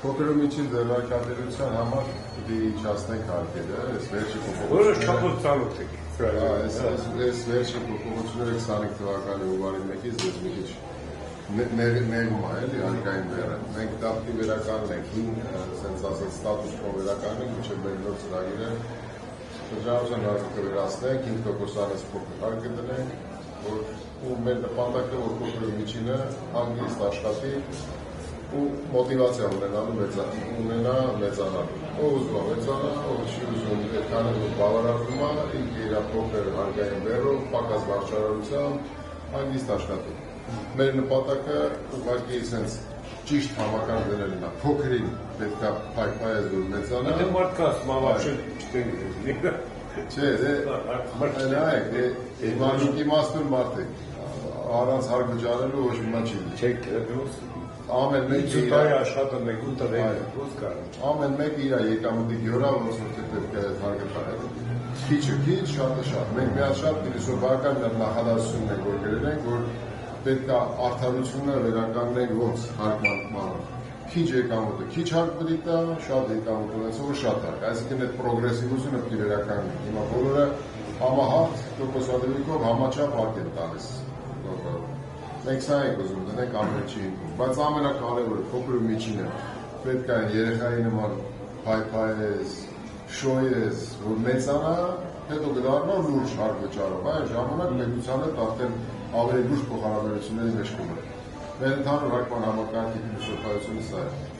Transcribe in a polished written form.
Փոքր ու միջին ձեռնարկատիրության համար պիտի իջացնենք հարկերը, այս վերջի որը չափով ծանոթ եք։ Այս վերջի փոփոխությունները 25 թվականի հունվարի 1-ից դες մի քիչ ներում է էլի հարկային բեռը։ Մենք դա պիտի վերականգնենք, ասենց ասած ստատուս կո վերականգնենք, մինչև մեր նոր ծրագիրը շրջանառության հարկը վերացնենք, 5% անց փոքր հարկը դնենք, որ մեր նպատակը որ փոքր ու միջինը հանգիստ աշխատի ու մոտիվացիա ունենա մեծանալու։ Ով ուզում է մեծանա, ով չի ուզում այդքան էլ բավարարվում է, ինքը իր փոքր հարկային բեռով, պակաս վարչարարությամբ հանգիստ աշխատի։ Մեր նպատակը ուղղակի sense ճիշտ համակարգ դնելն է, փոքրին պետք է փայփայել որ մեծանա։ Դե մարդկաս մավաշել չտենք։ Չէ, նայեք, իմաստուն մարդ եք, առանց հարկ վճարելու ոչ մի բան չի լինի։ Չեք դրոս։ Ամեն մեկը իր աշխատում եք ու տվեք, ո՞ս կարող։ Ամեն մեկը իր եկամուտի գյուրա, ոնց որ պետք է հարկը տալ։ Քիչը քիչ, շատը շատ։ Մենք միած շատ փիլիսոփայական նախադասություն ենք որ գրել ենք, որ պետք է արդարությունը վերականգնենք ոնց հարկման քիչ եկամուտը քիչ հարկ պիտի տա, շատ եկամուտ ունեցողը շատ հարկ։ Այսինքն այդ պրոգրեսիվությունը պիտի վերականգնենք։ Հիմա բոլորը համահատ տոկոսադրույքով համաչափ հարկ են տալիս։ Մենք սա ենք ուզում դնենք ամեն ինչի հիմքում, բայց ամենակարևորը փոքր ու միջինը պետք է երեխայի նման փայփայես, շոյես, որ մեծանա, հետո կդառնա լուրջ հարկ վճարով, այն ժամանակ պետության հետ արդեն ավելի լուրջ փոխհարաբերությունների մեջ կմտնի։ Մեր ընդհանուր հարկման համակարգի փիլիսոփայությունը սա է։